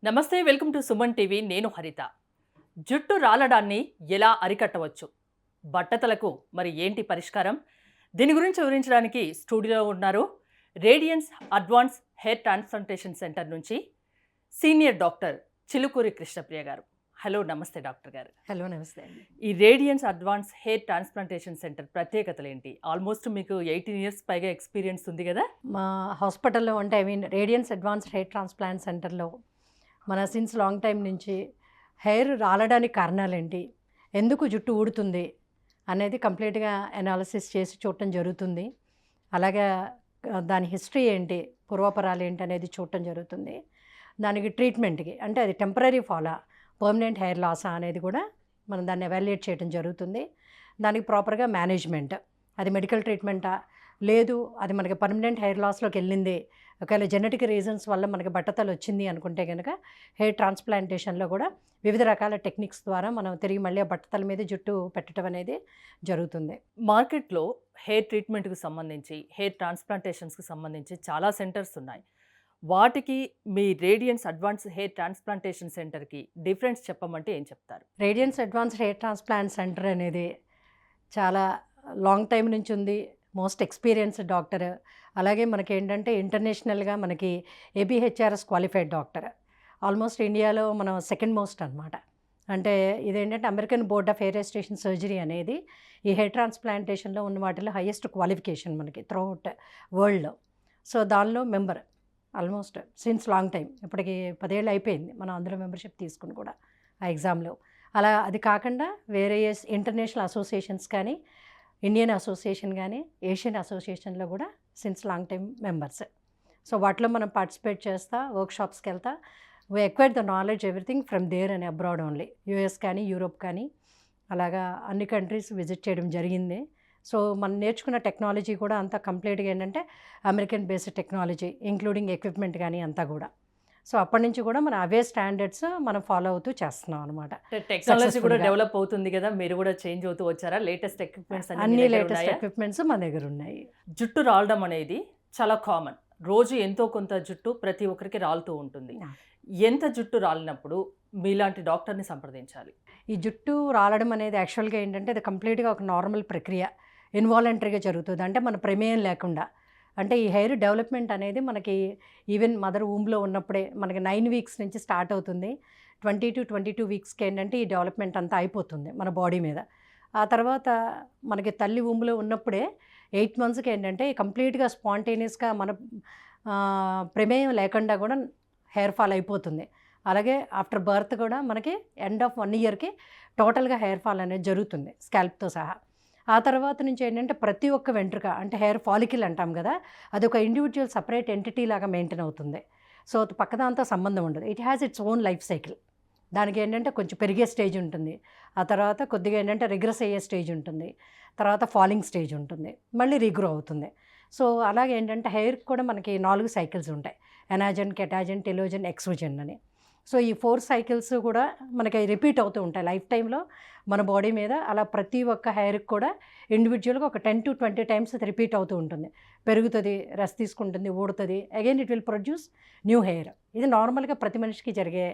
నమస్తే, welcome to Suman TV. నేను హరిత. జుట్టు రాలడాన్ని ఎలా అరికట్టవచ్చు? బట్టతలకు మరి ఏంటి పరిష్కారం? దీని గురించి వివరించడానికి స్టూడియోలో ఉన్నారు radiance advance hair transplantation centre నుంచి సీనియర్ డాక్టర్ చిలుకూరి కృష్ణప్రియ గారు. హలో, నమస్తే డాక్టర్ గారు. హలో, నమస్తే అండి. ఈ radiance advance hair transplantation centre ప్రత్యేకతలు ఏంటి? ఆల్మోస్ట్ మీకు 18 ఇయర్స్ పైగా ఎక్స్పీరియన్స్ ఉంది కదా? మా హాస్పిటల్లో అంటే రేడియన్స్ అడ్వాన్స్డ్ హెయిర్ ట్రాన్స్ప్లాంట్ సెంటర్లో మన సిన్స్ లాంగ్ టైం నుంచి హెయిర్ రాలడానికి కారణాలేంటి, ఎందుకు జుట్టు ఊడుతుంది అనేది కంప్లీట్గా అనాలిసిస్ చేసి చూడటం జరుగుతుంది. అలాగే దాని హిస్టరీ ఏంటి, పూర్వపరాలు ఏంటి అనేది చూడటం జరుగుతుంది. దానికి ట్రీట్మెంట్కి అంటే అది టెంపరీ ఫాలా, పర్మనెంట్ హెయిర్ లాసా అనేది కూడా మనం దాన్ని ఎవాల్యుయేట్ చేయడం జరుగుతుంది. దానికి ప్రాపర్గా మేనేజ్మెంట్, అది మెడికల్ ట్రీట్మెంటా లేదు అది మనకి పర్మనెంట్ హెయిర్ లాస్లోకి వెళ్ళింది, ఒకవేళ జెనెటిక్ రీజన్స్ వల్ల మనకి బట్టతలు వచ్చింది అనుకుంటే కనుక హెయిర్ ట్రాన్స్ప్లాంటేషన్లో కూడా వివిధ రకాల టెక్నిక్స్ ద్వారా మనం తిరిగి మళ్ళీ ఆ బట్టతల మీద జుట్టు పెట్టడం అనేది జరుగుతుంది. మార్కెట్లో హెయిర్ ట్రీట్మెంట్కి సంబంధించి, హెయిర్ ట్రాన్స్ప్లాంటేషన్స్కి సంబంధించి చాలా సెంటర్స్ ఉన్నాయి. వాటికి మీ రేడియన్స్ అడ్వాన్స్ హెయిర్ ట్రాన్స్ప్లాంటేషన్ సెంటర్కి డిఫరెన్స్ చెప్పమంటే ఏం చెప్తారు? Radiance advanced hair transplant centre అనేది చాలా లాంగ్ టైం నుంచి ఉంది. Most experienced doctor. అలాగే మనకి ఏంటంటే ఇంటర్నేషనల్గా మనకి ఏబిహెచ్ఆర్ఎస్ క్వాలిఫైడ్ డాక్టర్. ఆల్మోస్ట్ ఇండియాలో మనం సెకండ్ మోస్ట్ అనమాట. అంటే ఇదేంటంటే American board of hair restoration surgery అనేది ఈ హెయిర్ ట్రాన్స్ప్లాంటేషన్లో ఉన్న వాటిలో హైయెస్ట్ క్వాలిఫికేషన్ మనకి త్రూఅవుట్ వరల్డ్లో. సో దానిలో member almost since long time, ఇప్పటికి 10 ఏళ్ళు అయిపోయింది మనం అందులో మెంబర్షిప్ తీసుకుని కూడా ఆ ఎగ్జామ్లో. అలా అది కాకుండా వేరే ఇంటర్నేషనల్ అసోసియేషన్స్ కానీ, ఇండియన్ అసోసియేషన్ కానీ, ఏషియన్ అసోసియేషన్లో కూడా since long time members. So వాటిలో మనం పార్టిసిపేట్ చేస్తా, వర్క్షాప్స్కి వెళ్తా. We acquired the knowledge everything from there and abroad only. US కానీ, యూరోప్ కానీ, అలాగా అన్ని కంట్రీస్ విజిట్ చేయడం జరిగింది. సో మనం నేర్చుకున్న టెక్నాలజీ కూడా అంతా కంప్లీట్గా ఏంటంటే American based technology, including equipment కానీ అంతా కూడా. సో అప్పటి నుంచి కూడా మనం అవే స్టాండర్డ్స్ మనం ఫాలో అవుతూ చేస్తున్నాం అనమాట. టెక్నాలజీ కూడా డెవలప్ అవుతుంది కదా, మీరు కూడా చేంజ్ అవుతూ వచ్చారా? లేటెస్ట్ ఎక్విప్మెంట్స్ అన్ని లేటెస్ట్ ఎక్విప్మెంట్స్ మన దగ్గర ఉన్నాయి. జుట్టు రాలడం అనేది చాలా కామన్. రోజు ఎంతో కొంత జుట్టు ప్రతి ఒక్కరికి రాలుతూ ఉంటుంది. ఎంత జుట్టు రాలినప్పుడు మీలాంటి డాక్టర్ని సంప్రదించాలి? ఈ జుట్టు రాలడం అనేది యాక్చువల్గా ఏంటంటే అది కంప్లీట్గా ఒక నార్మల్ ప్రక్రియ, ఇన్వాలంటరీగా జరుగుతుంది. అంటే మన ప్రమేయం లేకుండా. అంటే ఈ హెయిర్ డెవలప్మెంట్ అనేది మనకి ఈవెన్ మదర్ ఊమ్లో ఉన్నప్పుడే మనకి 9 వీక్స్ నుంచి స్టార్ట్ అవుతుంది. 20 to 22 వీక్స్కి ఏంటంటే ఈ డెవలప్మెంట్ అంతా అయిపోతుంది మన బాడీ మీద. ఆ తర్వాత మనకి తల్లి ఊమ్లో ఉన్నప్పుడే 8 మంత్స్కి ఏంటంటే కంప్లీట్గా స్పాంటేనియస్గా మన ప్రమేయం లేకుండా కూడా హెయిర్ ఫాల్ అయిపోతుంది. అలాగే ఆఫ్టర్ బర్త్ కూడా మనకి ఎండ్ ఆఫ్ 1 ఇయర్కి టోటల్గా హెయిర్ ఫాల్ అనేది జరుగుతుంది స్కాల్ప్తో సహా. ఆ తర్వాత నుంచి ఏంటంటే ప్రతి ఒక్క వెంట్రుక అంటే హెయిర్ ఫాలికిల్ అంటాం కదా, అది ఒక ఇండివిజువల్ సపరేట్ ఎంటిటీ లాగా మెయింటైన్ అవుతుంది. సో పక్కదాంతో సంబంధం ఉండదు. It has its own life cycle. దానికి ఏంటంటే కొంచెం పెరిగే స్టేజ్ ఉంటుంది, ఆ తర్వాత కొద్దిగా ఏంటంటే రిగ్రెస్ అయ్యే స్టేజ్ ఉంటుంది, తర్వాత ఫాలింగ్ స్టేజ్ ఉంటుంది, మళ్ళీ రీగ్రో అవుతుంది. సో అలాగే ఏంటంటే హెయిర్కి కూడా మనకి 4 సైకిల్స్ ఉంటాయి: ఎనాజన్, కెటాజన్, టెలోజన్, ఎక్స్ట్రోజన్ అని. సో ఈ 4 సైకిల్స్ కూడా మనకి రిపీట్ అవుతూ ఉంటాయి లైఫ్ టైంలో మన బాడీ మీద. అలా ప్రతి ఒక్క హెయిర్కి కూడా ఇండివిజువల్గా ఒక 10 to 20 టైమ్స్ రిపీట్ అవుతూ ఉంటుంది. పెరుగుతుంది, రెస్ట్ తీసుకుంటుంది, ఊడుతుంది, again it will produce new hair. ఇది నార్మల్గా ప్రతి మనిషికి జరిగే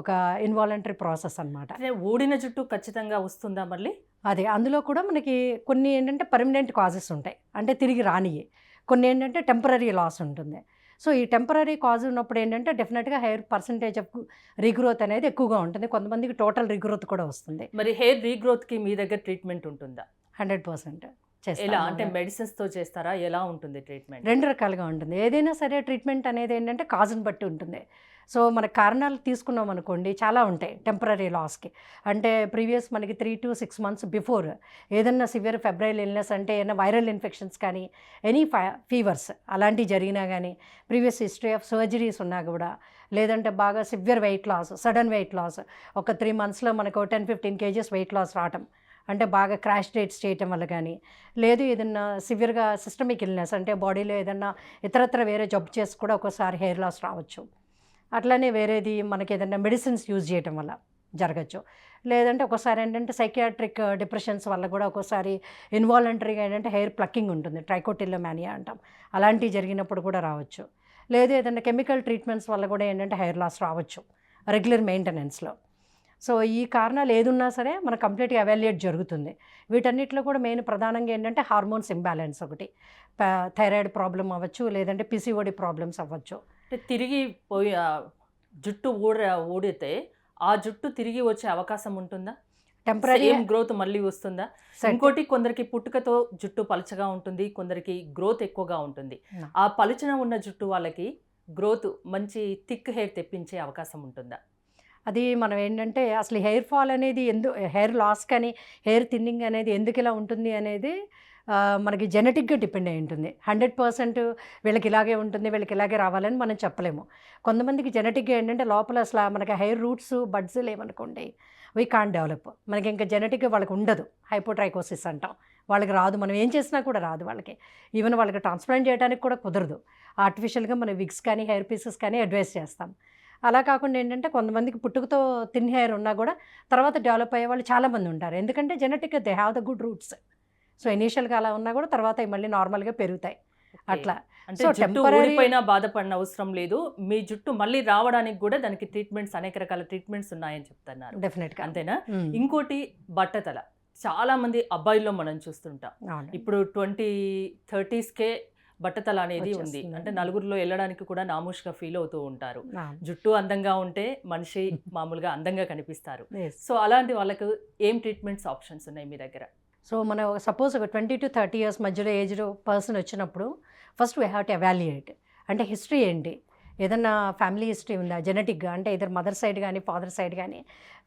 ఒక ఇన్వాలంటరీ ప్రాసెస్ అనమాట. ఊడిన జుట్టు ఖచ్చితంగా వస్తుందా మళ్ళీ? అదే అందులో కూడా మనకి కొన్ని ఏంటంటే పర్మనెంట్ కాజెస్ ఉంటాయి, అంటే తిరిగి రానివి. కొన్ని ఏంటంటే టెంపరీ లాస్ ఉంటుంది. సో ఈ టెంపరీ కాజ్ ఉన్నప్పుడు ఏంటంటే డెఫినెట్గా హెయిర్ పర్సంటేజ్ ఆఫ్ రీగ్రోత్ అనేది ఎక్కువగా ఉంటుంది. కొంతమందికి టోటల్ రీగ్రోత్ కూడా వస్తుంది. మరి హెయిర్ రీగ్రోత్కి మీ దగ్గర ట్రీట్మెంట్ ఉంటుందా? 100% చేస్తాం. ఎలా అంటే మెడిసిన్స్తో చేస్తారా? ఎలా ఉంటుంది ట్రీట్మెంట్? 2 రకాలుగా ఉంటుంది. ఏదైనా సరే ట్రీట్మెంట్ అనేది ఏంటంటే కాజ్ని బట్టి ఉంటుంది. సో మన కారణాలు తీసుకున్నాం అనుకోండి, చాలా ఉంటాయి టెంపరీ లాస్కి. అంటే ప్రీవియస్ మనకి 3 to 6 మంత్స్ బిఫోర్ ఏదన్నా సివియర్ ఫెబ్రైల్ ఇల్నెస్ అంటే ఏదైనా వైరల్ ఇన్ఫెక్షన్స్ కానీ, ఎనీ ఫీవర్స్ అలాంటివి జరిగినా కానీ, ప్రీవియస్ హిస్టరీ ఆఫ్ సర్జరీస్ ఉన్నా కూడా, లేదంటే బాగా severe weight loss, sudden weight loss, ఒక 3 మంత్స్లో మనకు 10-15 kgs వెయిట్ లాస్ రావటం, అంటే బాగా క్రాష్ డేట్స్ చేయటం వల్ల కానీ, లేదు ఏదన్నా సివియర్గా సిస్టమిక్ ఇల్నెస్ అంటే బాడీలో ఏదన్నా ఇతరత్ర వేరే జబ్బు చేసి కూడా ఒక్కోసారి హెయిర్ లాస్ రావచ్చు. అట్లనే వేరేది మనకి ఏదైనా మెడిసిన్స్ యూజ్ చేయటం వల్ల జరగచ్చు. లేదంటే ఒక్కోసారి ఏంటంటే సైకియాట్రిక్ డిప్రెషన్స్ వల్ల కూడా ఒక్కోసారి ఇన్వాలంటరీగా ఏంటంటే హెయిర్ ప్లక్కింగ్ ఉంటుంది, ట్రైకోటిల్లోమానియా అంటాం, అలాంటివి జరిగినప్పుడు కూడా రావచ్చు. లేదు ఏదైనా కెమికల్ ట్రీట్మెంట్స్ వల్ల కూడా ఏంటంటే హెయిర్ లాస్ రావచ్చు. రెగ్యులర్ మెయింటెనెన్స్లో. సో ఈ కారణాలు ఏదున్నా సరే మన కంప్లీట్గా ఎవాల్యుయేట్ జరుగుతుంది. వీటన్నిటిలో కూడా మెయిన్ ప్రధానంగా ఏంటంటే హార్మోన్స్ ఇంబ్యాలెన్స్ ఒకటి, థైరాయిడ్ ప్రాబ్లం అవ్వచ్చు, లేదంటే పిసిఓడి ప్రాబ్లమ్స్ అవ్వచ్చు. అంటే తిరిగి పోయి జుట్టు ఊడితే ఆ జుట్టు తిరిగి వచ్చే అవకాశం ఉంటుందా? టెంపరీ సేమ్ గ్రోత్ మళ్ళీ వస్తుందా? ఇంకోటి, కొందరికి పుట్టుకతో జుట్టు పలచగా ఉంటుంది, కొందరికి గ్రోత్ ఎక్కువగా ఉంటుంది. ఆ పలుచన ఉన్న జుట్టు వాళ్ళకి గ్రోత్ మంచి థిక్ హెయిర్ తెప్పించే అవకాశం ఉంటుందా? అది మనం ఏంటంటే అసలు హెయిర్ ఫాల్ అనేది హెయిర్ లాస్ కానీ హెయిర్ థిన్నింగ్ అనేది ఎందుకు ఇలా ఉంటుంది అనేది మనకి జెనెటిక్గా డిపెండ్ అయి ఉంటుంది. 100% వీళ్ళకి ఇలాగే ఉంటుంది, వీళ్ళకి ఇలాగే రావాలని మనం చెప్పలేము. కొంతమందికి జెనెటిక్గా ఏంటంటే లోపల అసలు మనకి హెయిర్ రూట్స్ బడ్స్ లేవనుకోండి, వీ కాంట్ డెవలప్. మనకి ఇంకా జెనెటిక్గా వాళ్ళకి ఉండదు, హైపోట్రైకోసిస్ అంటాం. వాళ్ళకి రాదు, మనం ఏం చేసినా కూడా రాదు వాళ్ళకి. ఈవెన్ వాళ్ళకి ట్రాన్స్ప్లాంట్ చేయడానికి కూడా కుదరదు. ఆర్టిఫిషియల్గా మనం విగ్స్ కానీ హెయిర్ పీసెస్ కానీ అడ్వైస్ చేస్తాం. అలా కాకుండా ఏంటంటే కొంతమందికి పుట్టుకతో థిన్ హెయిర్ ఉన్నా కూడా తర్వాత డెవలప్ అయ్యే వాళ్ళు చాలామంది ఉంటారు. ఎందుకంటే జెనెటిక్గా they have the good roots. So ఇనీషియల్గా అలా ఉన్నా కూడా తర్వాత మళ్ళీ నార్మల్గా పెరుగుతాయి అట్లా. అంటే జుట్టు ఊడిపోయినా బాధపడిన అవసరం లేదు, మీ జుట్టు మళ్ళీ రావడానికి కూడా దానికి ట్రీట్మెంట్స్, అనేక రకాల ట్రీట్మెంట్స్ ఉన్నాయని చెప్తున్నారు. డెఫినెట్గా అంతేనా? ఇంకోటి బట్టతల. చాలా మంది అబ్బాయిల్లో మనం చూస్తుంటాం, ఇప్పుడు 20-30s బట్టతల అనేది ఉంది. అంటే నలుగురిలో వెళ్ళడానికి కూడా నామూష్గా ఫీల్ అవుతూ ఉంటారు. జుట్టు అందంగా ఉంటే మనిషి మామూలుగా అందంగా కనిపిస్తారు. సో అలాంటి వాళ్ళకు ఏం ట్రీట్మెంట్స్ ఆప్షన్స్ ఉన్నాయి మీ దగ్గర? సో మనం సపోజ్ ఒక 20 to 30 years మధ్యలో ఏజ్లో పర్సన్ వచ్చినప్పుడు first we have to evaluate. అంటే హిస్టరీ ఏంటి, ఏదన్నా ఫ్యామిలీ హిస్టరీ ఉందా జెనెటిక్గా, అంటే ఇద్దరు మదర్ సైడ్ కానీ ఫాదర్ సైడ్ కానీ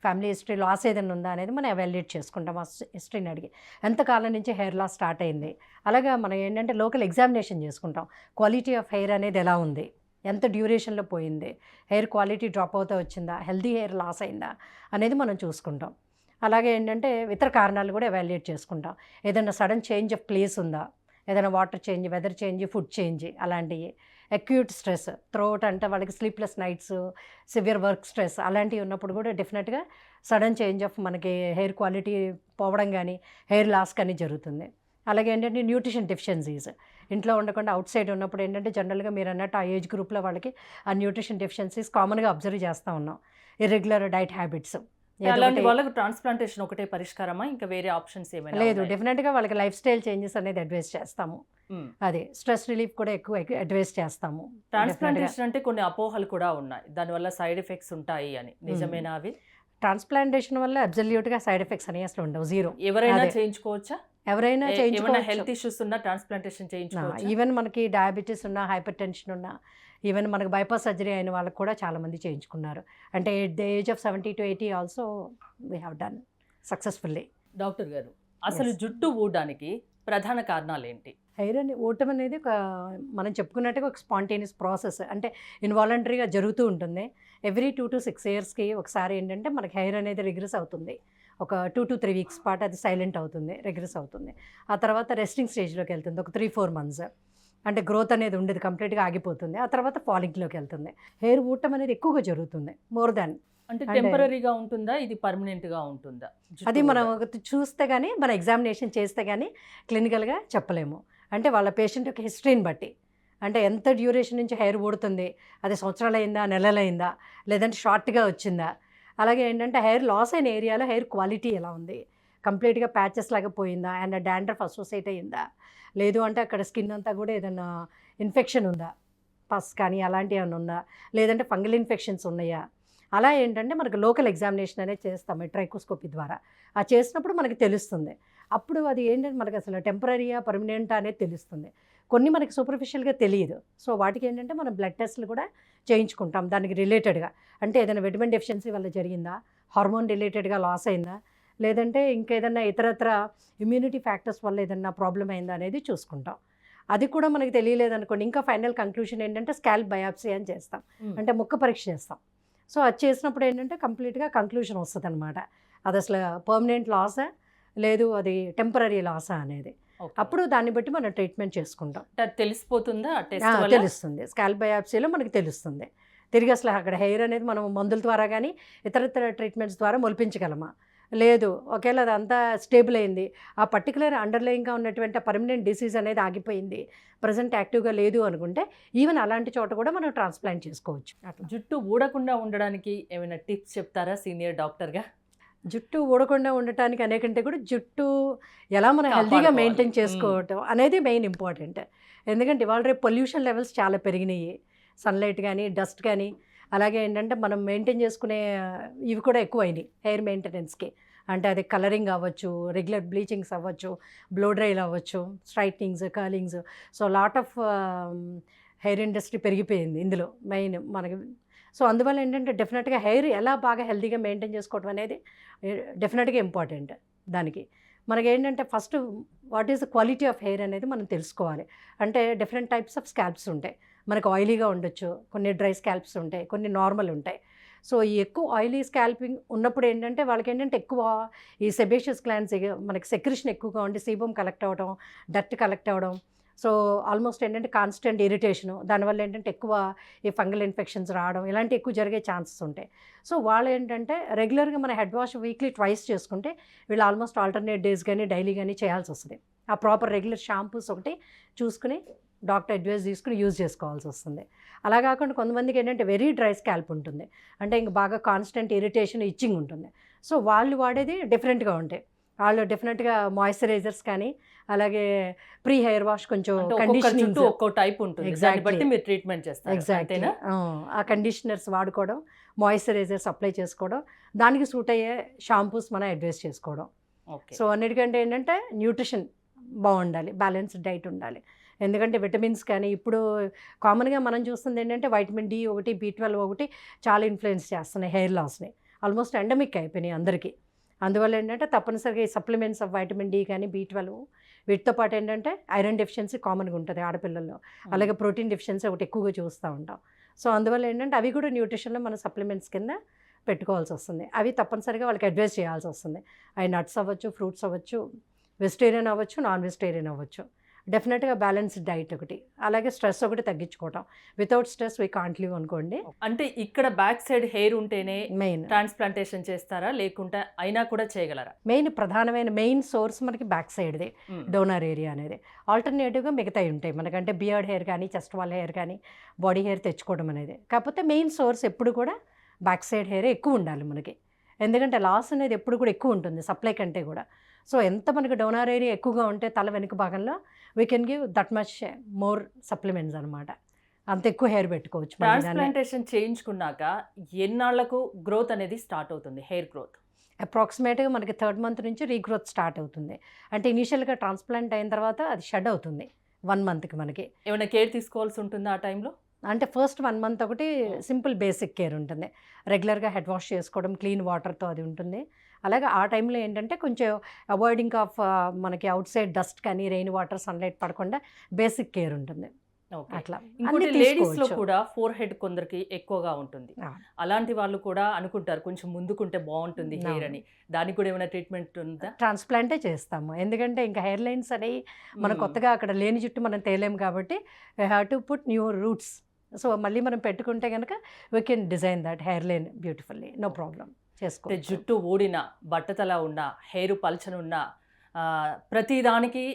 ఫ్యామిలీ హిస్టరీ లాస్ ఏదైనా ఉందా అనేది మనం ఎవాల్యుయేట్ చేసుకుంటాం ఆ హిస్టరీని అడిగి. ఎంతకాలం నుంచి హెయిర్ లాస్ స్టార్ట్ అయింది, అలాగా మనం ఏంటంటే లోకల్ ఎగ్జామినేషన్ చేసుకుంటాం. క్వాలిటీ ఆఫ్ హెయిర్ అనేది ఎలా ఉంది, ఎంత డ్యూరేషన్లో పోయింది, హెయిర్ క్వాలిటీ డ్రాప్ అవుతూ వచ్చిందా, హెల్దీ హెయిర్ లాస్ అయిందా అనేది మనం చూసుకుంటాం. అలాగే ఏంటంటే ఇతర కారణాలు కూడా ఎవాల్యుయేట్ చేసుకుంటాం. ఏదైనా సడన్ చేంజ్ ఆఫ్ ప్లేస్ ఉందా, ఏదైనా water change, weather change, food change, అలాంటివి. అక్యూట్ స్ట్రెస్ త్రోట్ అంటే వాళ్ళకి sleepless nights, severe work stress అలాంటివి ఉన్నప్పుడు కూడా డెఫినెట్గా సడన్ చేంజ్ ఆఫ్ మనకి హెయిర్ క్వాలిటీ పోవడం కానీ హెయిర్ లాస్ కానీ జరుగుతుంది. అలాగే ఏంటంటే న్యూట్రిషన్ డెఫిషియన్సీస్, ఇంట్లో ఉండకుండా అవుట్ సైడ్ ఉన్నప్పుడు ఏంటంటే జనరల్గా మీరు అన్నట్టు ఆ ఏజ్ గ్రూప్లో వాళ్ళకి ఆ న్యూట్రిషన్ డెఫిషియన్సీస్ కామన్గా అబ్జర్వ్ చేస్తూ ఉన్నాం. Irregular diet habits. అలాంటి వాళ్ళకు ట్రాన్స్ప్లాంటేషన్ ఒకటే పరిష్కారమా, ఇంకా వేరే ఆప్షన్స్ ఏమైనా? లేదు, డెఫినెట్గా వాళ్ళకి లైఫ్ స్టైల్ చేంజెస్ అనేది అడ్వైస్ చేస్తాము. అదే స్ట్రెస్ రిలీఫ్ కూడా ఎక్కువ అడ్వైస్ చేస్తాము. ట్రాన్స్ప్లాంటేషన్ అంటే కొన్ని అపోహలు కూడా ఉన్నాయి, దానివల్ల సైడ్ ఎఫెక్ట్స్ ఉంటాయి అని, నిజమేనా అవి? ట్రాన్స్ప్లాంటేషన్ వల్ల అబ్సల్యూట్గా సైడ్ ఎఫెక్ట్స్ అనేవి అసలు ఉండవు, జీరో. ఎవరైనా చేయించుకోవచ్చా? ఎవరైనా చేయించుకోవచ్చు. హెల్త్ ఇష్యూస్ ఉన్నా ట్రాన్స్ప్లాంటేషన్ చేయించుకోవచ్చు. ఈవెన్ మనకి డయాబెటీస్ ఉన్నా, హైపర్ టెన్షన్ ఉన్నా, ఈవెన్ మనకు బైపాస్ సర్జరీ అయిన వాళ్ళకి కూడా చాలామంది చేయించుకున్నారు. అంటే at the age of 70 to 80 also we have done successfully. Doctor గారు, అసలు జుట్టు ఊడడానికి ప్రధాన కారణాలు ఏంటి? హెయిర్ అని ఊడటం అనేది ఒక మనం చెప్పుకున్నట్టుగా ఒక స్పాంటేనియస్ ప్రాసెస్, అంటే ఇన్వాలంటరీగా జరుగుతూ ఉంటుంది. ఎవ్రీ 2 to 6 yearsకి ఒకసారి ఏంటంటే మనకి హెయిర్ అనేది రిగ్రెస్ అవుతుంది. ఒక 2 to 3 weeks పాటు అది సైలెంట్ అవుతుంది, రిగ్రెస్ అవుతుంది. ఆ తర్వాత రెస్టింగ్ స్టేజ్లోకి వెళ్తుంది ఒక 3-4 months. అంటే గ్రోత్ అనేది ఉండదు, కంప్లీట్గా ఆగిపోతుంది. ఆ తర్వాత ఫాలింగ్లోకి వెళ్తుంది. హెయిర్ ఊడటం అనేది ఎక్కువగా జరుగుతుంది, మోర్ దాన్. అంటే టెంపరీగా ఉంటుందా, ఇది పర్మనెంట్గా ఉంటుందా? అది మనం చూస్తే కానీ, మన ఎగ్జామినేషన్ చేస్తే కానీ క్లినికల్గా చెప్పలేము. అంటే వాళ్ళ పేషెంట్ యొక్క హిస్టరీని బట్టి, అంటే ఎంత డ్యూరేషన్ నుంచి హెయిర్ ఊడుతుంది, అది సంవత్సరాలు అయిందా, నెలలైందా, లేదంటే షార్ట్గా వచ్చిందా. అలాగే ఏంటంటే హెయిర్ లాస్ అయిన ఏరియాలో హెయిర్ క్వాలిటీ ఎలా ఉంది, కంప్లీట్గా ప్యాచెస్ లాగా పోయిందా, అండ్ డాండ్రఫ్ అసోసియేట్ అయ్యిందా, లేదు అంటే అక్కడ స్కిన్ అంతా కూడా ఏదైనా ఇన్ఫెక్షన్ ఉందా, పస్ కానీ అలాంటివి ఏమైనా ఉందా, లేదంటే ఫంగల్ ఇన్ఫెక్షన్స్ ఉన్నాయా. అలా ఏంటంటే మనకు లోకల్ ఎగ్జామినేషన్ అనేది చేస్తాము ట్రైకోస్కోపీ ద్వారా. ఆ చేసినప్పుడు మనకి తెలుస్తుంది. అప్పుడు అది ఏంటంటే మనకు అసలు టెంపరీయా పర్మనెంటా అనేది తెలుస్తుంది. కొన్ని మనకి సూపర్ఫిషియల్గా తెలియదు. సో వాటికి ఏంటంటే మనం బ్లడ్ టెస్ట్లు కూడా చేయించుకుంటాం దానికి రిలేటెడ్గా. అంటే ఏదైనా విటమిన్ డెఫిషియన్సీ వల్ల జరిగిందా, హార్మోన్ రిలేటెడ్గా లాస్ అయిందా, లేదంటే ఇంకేదన్నా ఇతరత్ర ఇమ్యూనిటీ ఫ్యాక్టర్స్ వల్ల ఏదన్నా ప్రాబ్లం అయిందా అనేది చూసుకుంటాం. అది కూడా మనకి తెలియలేదనుకోండి, ఇంకా ఫైనల్ కంక్లూషన్ ఏంటంటే స్కాల్ప్ బయాప్సీ అని చేస్తాం, అంటే ముక్క పరీక్ష చేస్తాం. సో అది చేసినప్పుడు ఏంటంటే కంప్లీట్గా కంక్లూషన్ వస్తుంది అనమాట, అది అసలు పర్మనెంట్ లాసా లేదు అది టెంపరీ లాసా అనేది. అప్పుడు దాన్ని బట్టి మనం ట్రీట్మెంట్ చేసుకుంటాం. తెలిసిపోతుందా? తెలుస్తుంది, స్కాల్ప్ బయాప్సీలో మనకి తెలుస్తుంది. తిరిగి అసలు అక్కడ హెయిర్ అనేది మనం మందుల ద్వారా కానీ ఇతరత్ర ట్రీట్మెంట్స్ ద్వారా మొలిపించగలమా, లేదు, ఒకవేళ అదంతా స్టేబుల్ అయింది, ఆ పర్టికులర్ అండర్లయింగ్గా ఉన్నటువంటి పర్మనెంట్ డిసీజ్ అనేది ఆగిపోయింది, ప్రజెంట్ యాక్టివ్గా లేదు అనుకుంటే ఈవెన్ అలాంటి చోట కూడా మనం ట్రాన్స్ప్లాంట్ చేసుకోవచ్చు. అట్లా జుట్టు ఊడకుండా ఉండడానికి ఏమైనా టిప్స్ చెప్తారా సీనియర్ డాక్టర్గా? జుట్టు ఊడకుండా ఉండటానికి అనేకంటే కూడా జుట్టు ఎలా మనం హెల్తీగా కాపాడుకోవాలి. మెయింటైన్ చేసుకోవటం అనేది మెయిన్ ఇంపార్టెంట్. ఎందుకంటే ఇవాళ రేపు పొల్యూషన్ లెవెల్స్ చాలా పెరిగినాయి, సన్లైట్ కానీ డస్ట్ కానీ, అలాగే ఏంటంటే మనం మెయింటైన్ చేసుకునే ఇవి కూడా ఎక్కువైనాయి హెయిర్ మెయింటెనెన్స్కి. అంటే అది కలరింగ్ అవ్వచ్చు, రెగ్యులర్ బ్లీచింగ్స్ అవ్వచ్చు, బ్లో డ్రైలు అవ్వచ్చు, straightenings, curlings. So lot of hair industry పెరిగిపోయింది ఇందులో మెయిన్ మనకి. సో అందువల్ల ఏంటంటే డెఫినెట్గా హెయిర్ ఎలా బాగా హెల్తీగా మెయింటైన్ చేసుకోవడం అనేది డెఫినెట్గా ఇంపార్టెంట్. దానికి మనకేంటంటే first what is the quality of hair అనేది మనం తెలుసుకోవాలి. అంటే డిఫరెంట్ టైప్స్ ఆఫ్ స్కాల్ప్స్ ఉంటాయి. మనకు ఆయిలీగా ఉండొచ్చు, కొన్ని డ్రై స్కాల్ప్స్ ఉంటాయి, కొన్ని నార్మల్ ఉంటాయి. సో ఈ ఎక్కువ ఆయిలీ స్కాల్పింగ్ ఉన్నప్పుడు ఏంటంటే వాళ్ళకి ఏంటంటే ఎక్కువ ఈ సెబేషియస్ గ్లాండ్స్ మనకి సెక్రిషన్ ఎక్కువగా ఉండి సీబమ్ కలెక్ట్ అవ్వడం, డర్ట్ కలెక్ట్ అవ్వడం. సో ఆల్మోస్ట్ ఏంటంటే కాన్స్టెంట్ ఇరిటేషను, దానివల్ల ఏంటంటే ఎక్కువ ఈ ఫంగల్ ఇన్ఫెక్షన్స్ రావడం ఇలాంటి ఎక్కువ జరిగే ఛాన్సెస్ ఉంటాయి. సో వాళ్ళు ఏంటంటే రెగ్యులర్గా మన హెడ్ వాష్ వీక్లీ ట్వైస్ చేసుకుంటే వీళ్ళు ఆల్మోస్ట్ ఆల్టర్నేట్ డేస్ కానీ డైలీ కానీ చేయాల్సి వస్తుంది. ఆ ప్రాపర్ రెగ్యులర్ షాంపూస్ ఒకటి చూసుకుని డాక్టర్ అడ్వైస్ తీసుకుని యూజ్ చేసుకోవాల్సి వస్తుంది. అలా కాకుండా కొంతమందికి ఏంటంటే వెరీ డ్రై స్కాల్ప్ ఉంటుంది, అంటే ఇంక బాగా కాన్స్టెంట్ ఇరిటేషన్, ఇచ్చింగ్ ఉంటుంది. సో వాళ్ళు వాడేది డిఫరెంట్గా ఉంటాయి. వాళ్ళు డెఫినెట్గా మాయిశ్చరైజర్స్ కానీ, అలాగే ప్రీ హెయిర్ వాష్, కొంచెం అంటే ఒక్కొక్క కండిషనింగ్, జుట్టు ఒక్కో టైప్ ఉంటుంది. దాన్ని Exactly. బట్టి మీరు ట్రీట్మెంట్ చేస్తారు. ఎగ్జాక్ట్లీ అంతేనా? ఆ కండిషనర్స్ వాడుకోవడం, మాయిశ్చరైజర్స్ అప్లై చేసుకోవడం, దానికి సూట్ అయ్యే షాంపూస్ మనం అడ్వైస్ చేసుకోవడం. ఓకే. సో అన్నిటికంటే ఏంటంటే న్యూట్రిషన్ బాగుండాలి, బ్యాలెన్స్డ్ డైట్ ఉండాలి. ఎందుకంటే విటమిన్స్ కానీ ఇప్పుడు కామన్గా మనం చూస్తుంది ఏంటంటే వైటమిన్ డి ఒకటి, B12 ఒకటి చాలా ఇన్ఫ్లుయెన్స్ చేస్తున్నాయి హెయిర్ లాస్ని. ఆల్మోస్ట్ ఎండమిక్ అయిపోయినాయి అందరికీ. అందువల్ల ఏంటంటే తప్పనిసరిగా ఈ సప్లిమెంట్స్ ఆఫ్ వైటమిన్ డి కానీ, B12, వీటితో పాటు ఏంటంటే ఐరన్ డెఫిషియన్సీ కామన్గా ఉంటుంది ఆడపిల్లల్లో, అలాగే ప్రోటీన్ డెఫిషియన్సీ ఒకటి ఎక్కువగా చూస్తూ ఉంటాం. సో అందువల్ల ఏంటంటే అవి కూడా న్యూట్రిషన్లో మన సప్లిమెంట్స్ కింద పెట్టుకోవాల్సి వస్తుంది. అవి తప్పనిసరిగా వాళ్ళకి అడ్వైస్ చేయాల్సి వస్తుంది. అవి నట్స్ అవ్వచ్చు, ఫ్రూట్స్ అవ్వచ్చు, వెజిటేరియన్ అవ్వచ్చు, నాన్ వెజిటేరియన్ అవ్వచ్చు. డెఫినెట్గా బ్యాలెన్స్డ్ డైట్ ఒకటి, అలాగే స్ట్రెస్ ఒకటి తగ్గించుకోవటం. Without stress we can't live అనుకోండి. అంటే ఇక్కడ బ్యాక్ సైడ్ హెయిర్ ఉంటేనే మెయిన్ ట్రాన్స్ప్లాంటేషన్ చేస్తారా, లేకుంటే అయినా కూడా చేయగలరా? ప్రధానమైన మెయిన్ సోర్స్ మనకి బ్యాక్ సైడ్ది మ్మ్. డోనర్ ఏరియా అనేది. ఆల్టర్నేటివ్గా మిగతాయి ఉంటాయి మనకంటే బియర్డ్ హెయిర్ కానీ, చెస్ట్ వాల్ హెయిర్ కానీ, బాడీ హెయిర్ తెచ్చుకోవడం అనేది. కాకపోతే మెయిన్ సోర్స్ ఎప్పుడు కూడా బ్యాక్ సైడ్ హెయిర్ ఎక్కువ ఉండాలి మనకి. ఎందుకంటే లాస్ అనేది ఎప్పుడు కూడా ఎక్కువ ఉంటుంది సప్లై కంటే కూడా. సో ఎంత మనకి డోనర్ ఏరియా ఎక్కువగా ఉంటే తల వెనుక భాగంలో we can give that much more supplements అనమాట. అంత ఎక్కువ హెయిర్ పెట్టుకోవచ్చు మళ్ళీ దాన్ని. ట్రాన్స్ప్లాంటేషన్ చేయించుకున్నాక ఎన్నాళ్లకు గ్రోత్ అనేది స్టార్ట్ అవుతుంది, హెయిర్ గ్రోత్? అప్రాక్సిమేట్గా మనకి 3rd మంత్ నుంచి రీగ్రోత్ స్టార్ట్ అవుతుంది. అంటే ఇనీషియల్గా ట్రాన్స్ప్లాంట్ అయిన తర్వాత అది షెడ్ అవుతుంది 1 మంత్కి మనకి. ఏమైనా కేర్ తీసుకోవాల్సి ఉంటుందా ఆ టైంలో? అంటే ఫస్ట్ 1 మంత్ ఒకటి సింపుల్ బేసిక్ కేర్ ఉంటుంది. రెగ్యులర్గా హెడ్ వాష్ చేసుకోవడం, క్లీన్ వాటర్తో అది ఉంటుంది. అలాగే ఆ టైంలో ఏంటంటే కొంచెం అవాయిడింగ్ ఆఫ్ మనకి అవుట్ సైడ్ డస్ట్ కానీ, రెయిన్ వాటర్, సన్లైట్ పడకుండా బేసిక్ కేర్ ఉంటుంది. ఓకే. అట్లా ఇంకోటి అన్నీ లేడీస్ లో తీసుకోవచ్చు. కూడా ఫోర్ హెడ్ కొందరికి ఎక్కువగా ఉంటుంది. ఆ, అలాంటి వాళ్ళు కూడా అనుకుంటారు కొంచెం ముందుకుంటే బాగుంటుంది హెయిర్ అని. దానికి కూడా ఏమైనా ట్రీట్మెంట్ ఉందా? ట్రాన్స్ప్లాంటే చేస్తాము. ఎందుకంటే ఇంకా హెయిర్ లైన్స్ అనేవి మనం కొత్తగా అక్కడ లేని జుట్టు మనం తేలేము కాబట్టి we have to put new roots. So మళ్ళీ మనం పెట్టుకుంటే కనుక we can design that hair line beautifully, no problem, అంటే చేసుకోవచ్చు. జుట్టు ఊడిన, బట్టతల ఉన్న, హెయిర్ పల్చనున్న, ప్రతిదానికి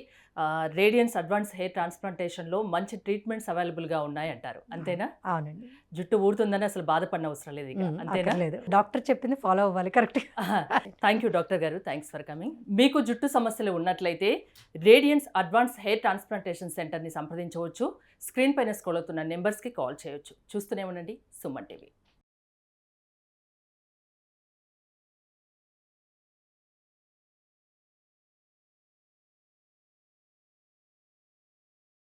రేడియన్స్ అడ్వాన్స్ హెయిర్ ట్రాన్స్ప్లాంటేషన్లో మంచి ట్రీట్మెంట్స్ అవైలబుల్గా ఉన్నాయి అంటారు. అంతేనా? అవునండి. జుట్టు ఊడుతుందని అసలు బాధపడిన అవసరం లేదు ఇక. అంతేనా? అక్కర్లేదు, డాక్టర్ చెప్పింది ఫాలో అవ్వాలి కరెక్ట్గా. థ్యాంక్ యూ డాక్టర్ గారు, థ్యాంక్స్ ఫర్ కమింగ్. మీకు జుట్టు సమస్యలు ఉన్నట్లయితే రేడియన్స్ అడ్వాన్స్ హెయిర్ ట్రాన్స్ప్లాంటేషన్ సెంటర్ని సంప్రదించవచ్చు. స్క్రీన్ పైన స్క్రోల్ అవుతున్న నెంబర్స్కి కాల్ చేయొచ్చు. చూస్తూనే ఉండండి సుమన్ టీవీ.